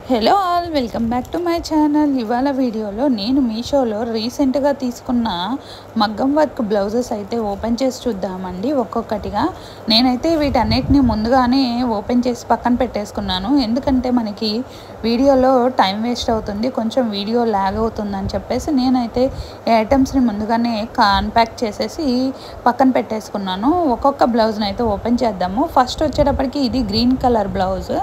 Hello all, welcome back to my channel. ఇవాళ వీడియోలో నేను మీషోలో రీసెంట్గా తీసుకున్న మగ్గం వర్క్ బ్లౌజెస్ అయితే ఓపెన్ చేసి చూద్దామండి ఒక్కొక్కటిగా. నేనైతే వీటన్నిటిని ముందుగానే ఓపెన్ చేసి పక్కన పెట్టేసుకున్నాను, ఎందుకంటే మనకి వీడియోలో టైం వేస్ట్ అవుతుంది, కొంచెం వీడియో ల్యాగ్ అవుతుందని చెప్పేసి నేనైతే ఈ ఐటమ్స్ని ముందుగానే అన్ప్యాక్ చేసేసి పక్కన పెట్టేసుకున్నాను. ఒక్కొక్క బ్లౌజ్ని అయితే ఓపెన్ చేద్దాము. ఫస్ట్ వచ్చేటప్పటికి ఇది గ్రీన్ కలర్ బ్లౌజ్.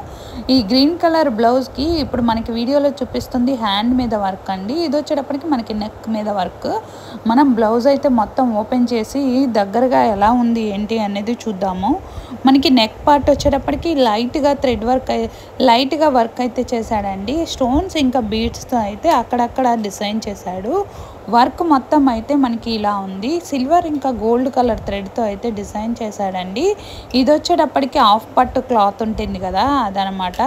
ఈ గ్రీన్ కలర్ బ్లౌజ్కి ఇప్పుడు మనకి వీడియోలో చూపిస్తుంది హ్యాండ్ మీద వర్క్ అండి. ఇది వచ్చేటప్పటికి మనకి నెక్ మీద వర్క్. మనం బ్లౌజ్ అయితే మొత్తం ఓపెన్ చేసి దగ్గరగా ఎలా ఉంది ఏంటి అనేది చూద్దాము. మనకి నెక్ పార్ట్ వచ్చేటప్పటికి లైట్గా థ్రెడ్ వర్క్ లైట్గా వర్క్ అయితే చేశాడండి. స్టోన్స్ ఇంకా బీడ్స్తో అయితే అక్కడక్కడ డిజైన్ చేశాడు. వర్క్ మొత్తం అయితే మనకి ఇలా ఉంది. సిల్వర్ ఇంకా గోల్డ్ కలర్ థ్రెడ్తో అయితే డిజైన్ చేశాడండి. ఇది వచ్చేటప్పటికి హాఫ్ పట్టు క్లాత్ ఉంటుంది కదా, అదనమాట.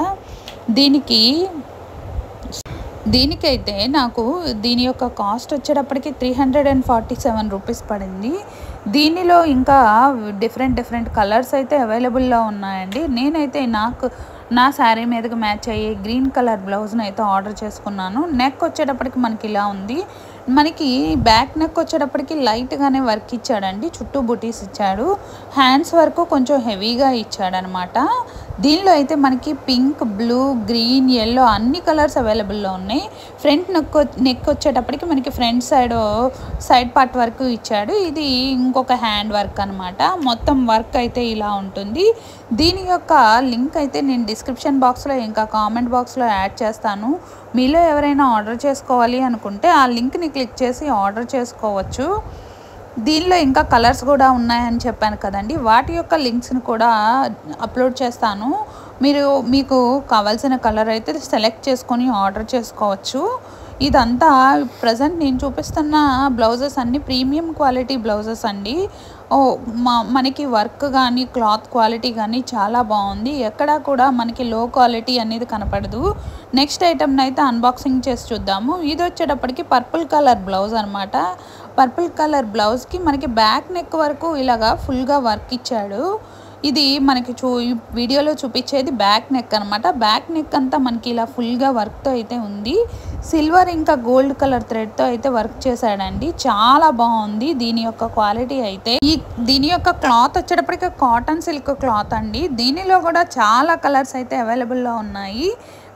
దీనికైతే నాకు దీని యొక్క కాస్ట్ వచ్చేటప్పటికి 347 రూపీస్ పడింది. దీనిలో ఇంకా డిఫరెంట్ కలర్స్ అయితే అవైలబుల్లో ఉన్నాయండి. నేనైతే నా శారీ మీదకి మ్యాచ్ అయ్యే గ్రీన్ కలర్ బ్లౌజ్ని అయితే ఆర్డర్ చేసుకున్నాను. నెక్ వచ్చేటప్పటికి మనకి ఇలా ఉంది. మనకి బ్యాక్ నెక్ వచ్చేటప్పటికి లైట్గానే వర్క్ ఇచ్చాడండి, చుట్టూ బుటీస్ ఇచ్చాడు. హ్యాండ్స్ వరకు కొంచెం హెవీగా ఇచ్చాడనమాట. దీనిలో అయితే మనకి పింక్, బ్లూ, గ్రీన్, ఎల్లో అన్ని కలర్స్ అవైలబుల్లో ఉన్నాయి. ఫ్రంట్ నెక్ వచ్చేటప్పటికి మనకి ఫ్రంట్ సైడ్ పార్ట్ వరకు ఇచ్చాడు. ఇది ఇంకొక హ్యాండ్ వర్క్ అనమాట. మొత్తం వర్క్ అయితే ఇలా ఉంటుంది. దీని యొక్క లింక్ అయితే నేను డిస్క్రిప్షన్ బాక్స్లో ఇంకా కామెంట్ బాక్స్లో యాడ్ చేస్తాను. మీలో ఎవరైనా ఆర్డర్ చేసుకోవాలి అనుకుంటే ఆ లింక్ని క్లిక్ చేసి ఆర్డర్ చేసుకోవచ్చు. దీనిలో ఇంకా కలర్స్ కూడా ఉన్నాయని చెప్పాను కదండి, వాటి యొక్క లింక్స్ని కూడా అప్లోడ్ చేస్తాను. మీకు కావాల్సిన కలర్ అయితే సెలెక్ట్ చేసుకొని ఆర్డర్ చేసుకోవచ్చు. ఇదంతా ప్రజెంట్ నేను చూపిస్తున్న బ్లౌజెస్ అన్నీ ప్రీమియం క్వాలిటీ బ్లౌజెస్ అండి. మనకి వర్క్ కానీ క్లాత్ క్వాలిటీ కానీ చాలా బాగుంది. ఎక్కడా కూడా మనకి లో క్వాలిటీ అనేది కనపడదు. నెక్స్ట్ ఐటమ్ని అయితే అన్బాక్సింగ్ చేసి చూద్దాము. ఇది వచ్చేటప్పటికి పర్పుల్ కలర్ బ్లౌజ్ అనమాట. పర్పుల్ కలర్ బ్లౌజ్కి మనకి బ్యాక్ నెక్ వరకు ఇలాగా ఫుల్గా వర్క్ ఇచ్చాడు. ఇది మనకి వీడియోలో చూపించేది బ్యాక్ నెక్ అనమాట. బ్యాక్ నెక్ అంతా మనకి ఇలా ఫుల్గా వర్క్తో అయితే ఉంది. సిల్వర్ ఇంకా గోల్డ్ కలర్ థ్రెడ్తో అయితే వర్క్ చేశాడండి. చాలా బాగుంది దీని యొక్క క్వాలిటీ అయితే. దీని యొక్క క్లాత్ వచ్చేటప్పటికి కాటన్ సిల్క్ క్లాత్ అండి. దీనిలో కూడా చాలా కలర్స్ అయితే అవైలబుల్లో ఉన్నాయి.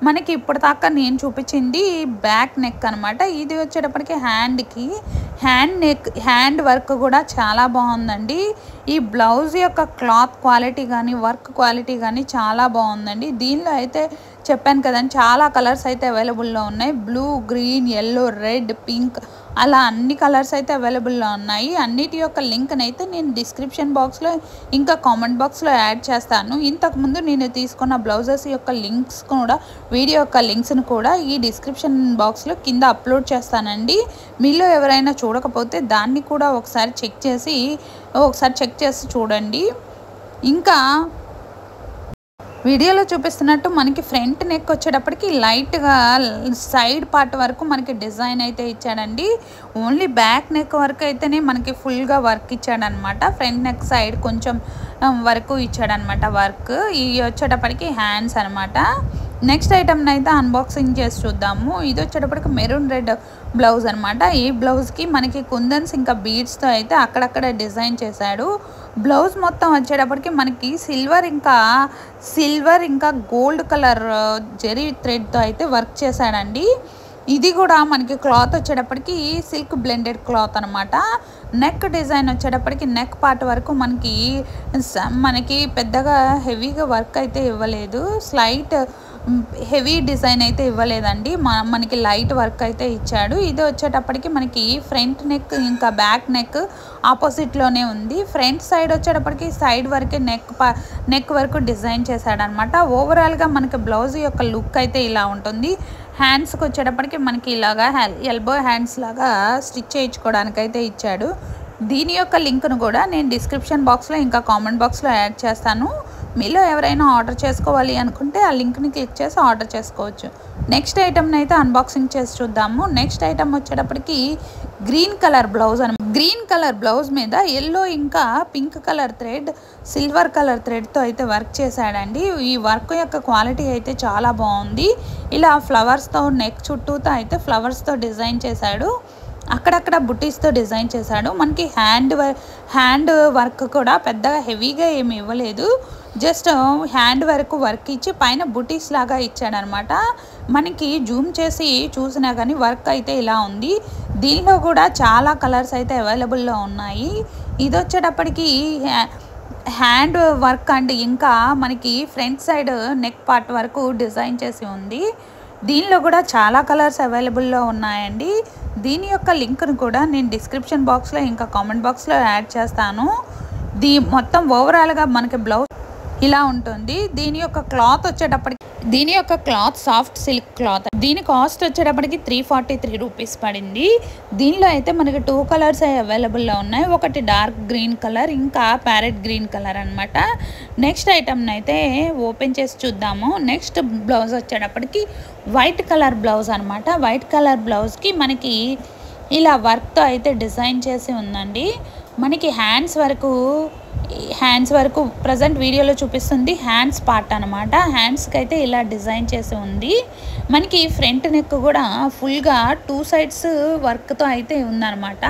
మనకి ఇప్పటిదాకా నేను చూపించింది బ్యాక్ నెక్ అనమాట. ఇది వచ్చేటప్పటికి హ్యాండ్ వర్క్ కూడా చాలా బాగుందండి. ఈ బ్లౌజ్ యొక్క క్లాత్ క్వాలిటీ కానీ వర్క్ క్వాలిటీ కానీ చాలా బాగుందండి. దీనిలో అయితే చెప్పాను కదండి, చాలా కలర్స్ అయితే అవైలబుల్లో ఉన్నాయి. Blue, green, yellow, red, pink అలా అన్ని కలర్స్ అయితే అవైలబుల్లో ఉన్నాయి. అన్నిటి యొక్క లింక్ని అయితే నేను డిస్క్రిప్షన్ బాక్స్లో ఇంకా కామెంట్ బాక్స్లో యాడ్ చేస్తాను. ఇంతకుముందు నేను తీసుకున్న బ్లౌజెస్ యొక్క లింక్స్ కూడా, వీడియో యొక్క లింక్స్ని కూడా ఈ డిస్క్రిప్షన్ బాక్స్లో కింద అప్లోడ్ చేస్తానండి. మీలో ఎవరైనా చూడకపోతే దాన్ని కూడా ఒకసారి చెక్ చేసి చూడండి. ఇంకా వీడియోలో చూపిస్తున్నట్టు మనకి ఫ్రంట్ నెక్ వచ్చేటప్పటికి లైట్గా సైడ్ పార్ట్ వరకు మనకి డిజైన్ అయితే ఇచ్చాడండి. ఓన్లీ బ్యాక్ నెక్ వరకు అయితేనే మనకి ఫుల్గా వర్క్ ఇచ్చాడనమాట. ఫ్రంట్ నెక్ సైడ్ కొంచెం వరకు ఇచ్చాడనమాట వర్క్. ఇవి వచ్చేటప్పటికి హ్యాండ్స్ అనమాట. నెక్స్ట్ ఐటమ్ని అయితే అన్బాక్సింగ్ చేసి చూద్దాము. ఇది వచ్చేటప్పటికి మెరూన్ రెడ్ బ్లౌజ్ అనమాట. ఈ బ్లౌజ్కి మనకి కుందన్స్ ఇంకా బీడ్స్తో అయితే అక్కడక్కడ డిజైన్ చేశాడు. బ్లౌజ్ మొత్తం వచ్చేటప్పటికి మనకి సిల్వర్ ఇంకా గోల్డ్ కలర్ జెరీ థ్రెడ్తో అయితే వర్క్ చేశాడండి. ఇది కూడా మనకి క్లాత్ వచ్చేటప్పటికి సిల్క్ బ్లెండెడ్ క్లాత్ అనమాట. నెక్ డిజైన్ వచ్చేటప్పటికి నెక్ పార్ట్ వరకు మనకి పెద్దగా హెవీగా వర్క్ అయితే ఇవ్వలేదు. స్లైట్ హెవీ డిజైన్ అయితే ఇవ్వలేదండి, మనకి లైట్ వర్క్ అయితే ఇచ్చాడు. ఇది వచ్చేటప్పటికి మనకి ఫ్రంట్ నెక్ ఇంకా బ్యాక్ నెక్ ఆపోజిట్లోనే ఉంది. ఫ్రంట్ సైడ్ వచ్చేటప్పటికి సైడ్ వరకే నెక్ వరకు డిజైన్ చేశాడనమాట. ఓవరాల్గా మనకి బ్లౌజ్ యొక్క లుక్ అయితే ఇలా ఉంటుంది. హ్యాండ్స్కి వచ్చేటప్పటికి మనకి ఇలాగా ఎల్బో హ్యాండ్స్ లాగా స్టిచ్ చేయించుకోవడానికి అయితే ఇచ్చాడు. దీని యొక్క లింక్ను కూడా నేను డిస్క్రిప్షన్ బాక్స్లో ఇంకా కామెంట్ బాక్స్లో యాడ్ చేస్తాను. మీలో ఎవరైనా ఆర్డర్ చేసుకోవాలి అనుకుంటే ఆ లింక్ని క్లిక్ చేసి ఆర్డర్ చేసుకోవచ్చు. నెక్స్ట్ ఐటమ్ని అయితే అన్బాక్సింగ్ చేసి చూద్దాము. నెక్స్ట్ ఐటమ్ వచ్చేటప్పటికి గ్రీన్ కలర్ బ్లౌజ్ అని, గ్రీన్ కలర్ బ్లౌజ్ మీద ఎల్లో ఇంకా pink colour thread, silver colour థ్రెడ్తో అయితే వర్క్ చేశాడండి. ఈ వర్క్ యొక్క క్వాలిటీ అయితే చాలా బాగుంది. ఇలా ఫ్లవర్స్తో నెక్ చుట్టూతో అయితే ఫ్లవర్స్తో డిజైన్ చేశాడు. అక్కడక్కడ బుట్టీస్తో డిజైన్ చేశాడు. మనకి హ్యాండ్ వర్క్ కూడా పెద్దగా హెవీగా ఏమి ఇవ్వలేదు. జస్ట్ హ్యాండ్ వర్క్ ఇచ్చి పైన బుటీస్ లాగా ఇచ్చాడనమాట. మనకి జూమ్ చేసి చూసినా కానీ వర్క్ అయితే ఇలా ఉంది. దీనిలో కూడా చాలా కలర్స్ అయితే అవైలబుల్లో ఉన్నాయి. ఇది వచ్చేటప్పటికి హ్యాండ్ వర్క్ అండ్ ఇంకా మనకి ఫ్రంట్ సైడ్ నెక్ పార్ట్ వరకు డిజైన్ చేసి ఉంది. దీనిలో కూడా చాలా కలర్స్ అవైలబుల్లో ఉన్నాయండి. దీని యొక్క లింక్ను కూడా నేను డిస్క్రిప్షన్ బాక్స్లో ఇంకా కామెంట్ బాక్స్లో యాడ్ చేస్తాను. మొత్తం ఓవరాల్గా మనకి బ్లౌజ్ ఇలా ఉంటుంది. దీని యొక్క క్లాత్ సాఫ్ట్ సిల్క్ క్లాత్. దీని కాస్ట్ వచ్చేటప్పటికి 343 రూపీస్ పడింది. దీనిలో అయితే మనకి 2 కలర్స్ అవైలబుల్లో ఉన్నాయి. ఒకటి డార్క్ గ్రీన్ కలర్, ఇంకా ప్యారెట్ గ్రీన్ కలర్ అనమాట. నెక్స్ట్ ఐటమ్ని అయితే ఓపెన్ చేసి చూద్దాము. నెక్స్ట్ బ్లౌజ్ వచ్చేటప్పటికి వైట్ కలర్ బ్లౌజ్ అనమాట. వైట్ కలర్ బ్లౌజ్కి మనకి ఇలా వర్క్తో అయితే డిజైన్ చేసి ఉందండి. మనకి హ్యాండ్స్ వరకు ప్రజెంట్ వీడియోలో చూపిస్తుంది హ్యాండ్స్ పార్ట్ అనమాట. హ్యాండ్స్కి అయితే ఇలా డిజైన్ చేసి ఉంది. మనకి ఫ్రంట్ నెక్ కూడా ఫుల్గా 2 సైడ్స్ వర్క్తో అయితే ఉందన్నమాట.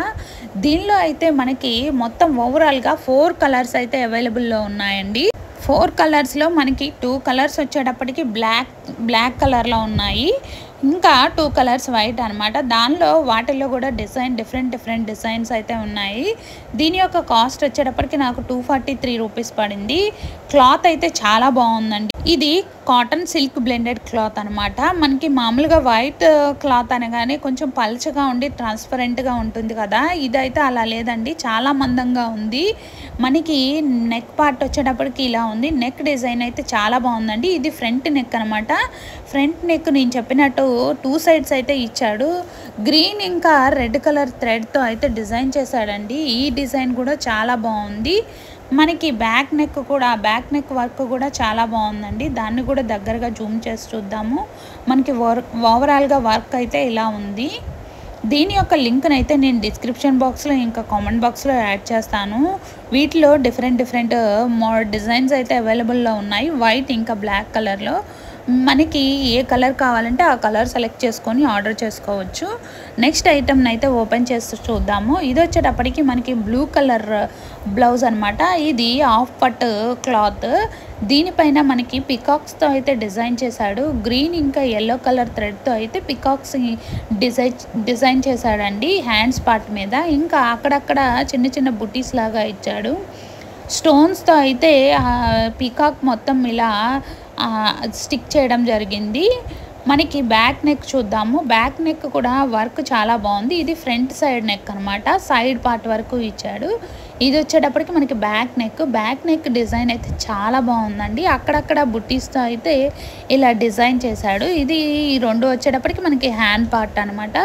దీనిలో అయితే మనకి మొత్తం ఓవరాల్గా 4 కలర్స్ అయితే అవైలబుల్లో ఉన్నాయండి. 4 కలర్స్లో మనకి 2 కలర్స్ వచ్చేటప్పటికి బ్లాక్ కలర్లో ఉన్నాయి. ఇంకా 2 కలర్స్ వైట్ అనమాట. వాటిల్లో కూడా డిఫరెంట్ డిజైన్స్ అయితే ఉన్నాయి. దీని యొక్క కాస్ట్ వచ్చేటప్పటికి నాకు 243 రూపీస్ పడింది. క్లాత్ అయితే చాలా బాగుందండి. ఇది కాటన్ సిల్క్ బ్లెండెడ్ క్లాత్ అనమాట. మనకి మామూలుగా వైట్ క్లాత్ అనగానే కొంచెం పల్చగా ఉండి ట్రాన్స్పరెంట్గా ఉంటుంది కదా, ఇదైతే అలా లేదండి, చాలా మందంగా ఉంది. మనకి నెక్ పార్ట్ వచ్చేటప్పటికి ఇలా ఉంది. నెక్ డిజైన్ అయితే చాలా బాగుందండి. ఇది ఫ్రంట్ నెక్ అనమాట. ఫ్రంట్ నెక్ నేను చెప్పినట్టు 2 సైడ్స్ అయితే ఇచ్చాడు. గ్రీన్ ఇంకా రెడ్ కలర్ థ్రెడ్తో అయితే డిజైన్ చేశాడండి. ఈ డిజైన్ కూడా చాలా బాగుంది. మనకి బ్యాక్ నెక్ వర్క్ కూడా చాలా బాగుందండి. దాన్ని కూడా దగ్గరగా జూమ్ చేసి చూద్దాము. మనకి ఓవరాల్గా వర్క్ అయితే ఇలా ఉంది. దీని యొక్క లింక్ని అయితే నేను డిస్క్రిప్షన్ బాక్స్లో ఇంకా కామెంట్ బాక్స్లో యాడ్ చేస్తాను. వీటిలో డిఫరెంట్ డిజైన్స్ అయితే అవైలబుల్లో ఉన్నాయి. వైట్ ఇంకా బ్లాక్ కలర్లో మనకి ఏ కలర్ కావాలంటే ఆ కలర్ సెలెక్ట్ చేసుకొని ఆర్డర్ చేసుకోవచ్చు. నెక్స్ట్ ఐటమ్ని అయితే ఓపెన్ చేసి చూద్దాము. ఇది వచ్చేటప్పటికి మనకి బ్లూ కలర్ బ్లౌజ్ అనమాట. ఇది హాఫ్ పట్ క్లాత్. దీనిపైన మనకి పికాక్స్తో అయితే డిజైన్ చేశాడు. గ్రీన్ ఇంకా ఎల్లో కలర్ థ్రెడ్తో అయితే పికాక్స్ డిజైన్ చేశాడండి హ్యాండ్స్ పార్ట్ మీద. ఇంకా అక్కడక్కడ చిన్న బుటీస్ లాగా ఇచ్చాడు. స్టోన్స్తో అయితే పికాక్ మొత్తం ఇలా స్టిక్ చేయడం జరిగింది. మనకి బ్యాక్ నెక్ చూద్దాము. బ్యాక్ నెక్ కూడా వర్క్ చాలా బాగుంది. ఇది ఫ్రంట్ సైడ్ నెక్ అనమాట. సైడ్ పార్ట్ వరకు ఇచ్చాడు. ఇది వచ్చేటప్పటికి మనకి బ్యాక్ నెక్ డిజైన్ అయితే చాలా బాగుందండి. అక్కడక్కడ బుట్టీస్తో అయితే ఇలా డిజైన్ చేశాడు. ఇది 2 వచ్చేటప్పటికి మనకి హ్యాండ్ పార్ట్ అనమాట.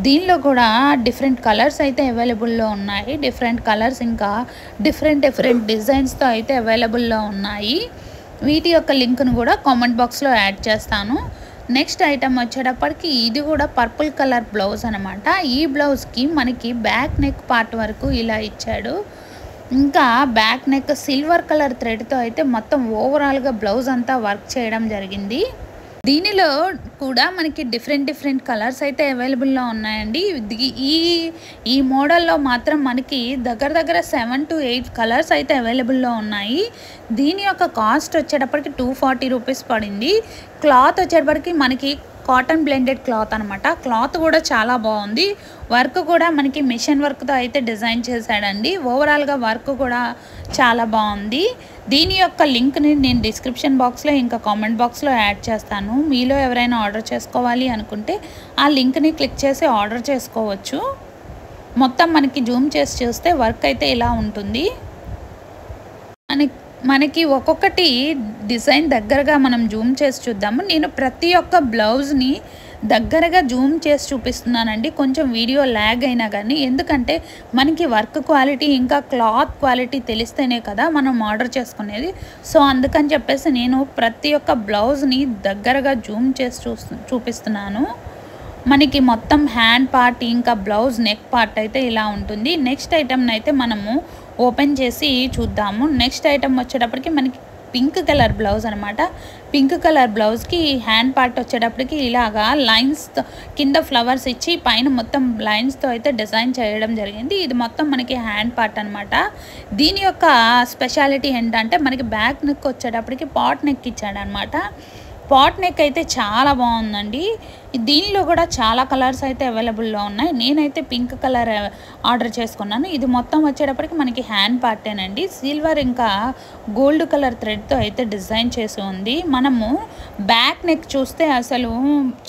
దీనిలో కూడా డిఫరెంట్ కలర్స్ అయితే అవైలబుల్లో ఉన్నాయి. డిఫరెంట్ కలర్స్ ఇంకా డిఫరెంట్ డిజైన్స్తో అయితే అవైలబుల్లో ఉన్నాయి. వీటి యొక్క లింక్ను కూడా కామెంట్ బాక్స్లో యాడ్ చేస్తాను. నెక్స్ట్ ఐటమ్ వచ్చేటప్పటికి ఇది కూడా పర్పుల్ కలర్ బ్లౌజ్ అనమాట. ఈ బ్లౌజ్కి మనకి బ్యాక్ నెక్ పార్ట్ వరకు ఇలా ఇచ్చాడు. ఇంకా బ్యాక్ నెక్ సిల్వర్ కలర్ థ్రెడ్తో అయితే మొత్తం ఓవరాల్గా బ్లౌజ్ అంతా వర్క్ చేయడం జరిగింది. దీనిలో కూడా మనకి డిఫరెంట్ కలర్స్ అయితే అవైలబుల్లో ఉన్నాయండి. ఈ మోడల్లో మాత్రం మనకి దగ్గర 7 to 8 కలర్స్ అయితే అవైలబుల్లో ఉన్నాయి. దీని యొక్క కాస్ట్ వచ్చేటప్పటికి 240 రూపీస్ పడింది. క్లాత్ వచ్చేటప్పటికి మనకి కాటన్ బ్లెండెడ్ క్లాత్ అనమాట. క్లాత్ కూడా చాలా బాగుంది. వర్క్ కూడా మనకి మిషన్ వర్క్తో అయితే డిజైన్ చేశాడండి. ఓవరాల్గా వర్క్ కూడా చాలా బాగుంది. దీని యొక్క లింక్ని నేను డిస్క్రిప్షన్ బాక్స్లో ఇంకా కామెంట్ బాక్స్లో యాడ్ చేస్తాను. మీలో ఎవరైనా ఆర్డర్ చేసుకోవాలి అనుకుంటే ఆ లింక్ని క్లిక్ చేసి ఆర్డర్ చేసుకోవచ్చు. మొత్తం మనకి జూమ్ చేసి చూస్తే వర్క్ అయితే ఇలా ఉంటుంది. మనకి ఒక్కొక్కటి డిజైన్ దగ్గరగా మనం జూమ్ చేసి చూద్దాము. నేను ప్రతి ఒక్క బ్లౌజ్ని దగ్గరగా జూమ్ చేసి చూపిస్తున్నానండి, కొంచెం వీడియో ల్యాగ్ అయినా కానీ, ఎందుకంటే మనకి వర్క్ క్వాలిటీ ఇంకా క్లాత్ క్వాలిటీ తెలిస్తేనే కదా మనం ఆర్డర్ చేసుకునేది. సో అందుకని చెప్పేసి నేను ప్రతి ఒక్క బ్లౌజ్ని దగ్గరగా జూమ్ చేసి చూపిస్తున్నాను. మనకి మొత్తం హ్యాండ్ పార్ట్ ఇంకా బ్లౌజ్ నెక్ పార్ట్ అయితే ఇలా ఉంటుంది. నెక్స్ట్ ఐటెంని అయితే మనము ఓపెన్ చేసి చూద్దాము. నెక్స్ట్ ఐటెం వచ్చేటప్పటికి మనకి పింక్ కలర్ బ్లౌజ్ అనమాట. పింక్ కలర్ బ్లౌజ్కి హ్యాండ్ పార్ట్ వచ్చేటప్పటికి ఇలాగా లైన్స్తో కింద ఫ్లవర్స్ ఇచ్చి పైన మొత్తం లైన్స్తో అయితే డిజైన్ చేయడం జరిగింది. ఇది మొత్తం మనకి హ్యాండ్ పార్ట్ అనమాట. దీని యొక్క స్పెషాలిటీ ఏంటంటే మనకి బ్యాక్ నెక్ వచ్చేటప్పటికి పాట్ నెక్ ఇచ్చాడనమాట. పాట్ నెక్ అయితే చాలా బాగుందండి. దీనిలో కూడా చాలా కలర్స్ అయితే అవైలబుల్లో ఉన్నాయి. నేనైతే పింక్ కలర్ ఆర్డర్ చేసుకున్నాను. ఇది మొత్తం వచ్చేటప్పటికి మనకి హ్యాండ్ పార్టేనండి. సిల్వర్ ఇంకా గోల్డ్ కలర్ థ్రెడ్తో అయితే డిజైన్ చేసి ఉంది. మనము బ్యాక్ నెక్ చూస్తే అసలు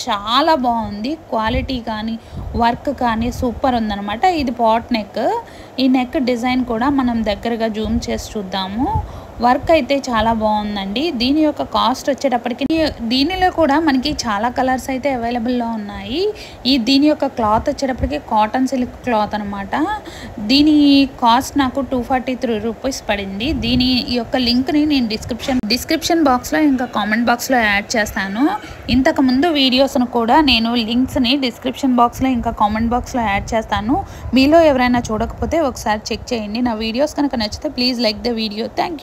చాలా బాగుంది. క్వాలిటీ కానీ వర్క్ కానీ సూపర్ ఉందన్నమాట. ఇది పాట్ నెక్. ఈ నెక్ డిజైన్ కూడా మనం దగ్గరగా జూమ్ చేసి చూద్దాము. వర్క్ అయితే చాలా బాగుందండి. దీని యొక్క కాస్ట్ వచ్చేటప్పటికి దీనిలో కూడా మనకి చాలా కలర్స్ అయితే అవైలబుల్లో ఉన్నాయి. దీని యొక్క క్లాత్ వచ్చేటప్పటికి కాటన్ సిల్క్ క్లాత్ అనమాట. దీని కాస్ట్ నాకు 243 రూపీస్ పడింది. దీని యొక్క లింక్ని నేను డిస్క్రిప్షన్ బాక్స్లో ఇంకా కామెంట్ బాక్స్లో యాడ్ చేస్తాను. ఇంతకుముందు వీడియోస్ను కూడా నేను లింక్స్ని డిస్క్రిప్షన్ బాక్స్లో ఇంకా కామెంట్ బాక్స్లో యాడ్ చేస్తాను. మీలో ఎవరైనా చూడకపోతే ఒకసారి చెక్ చేయండి. నా వీడియోస్ కనుక నచ్చితే please like the video. Thank you.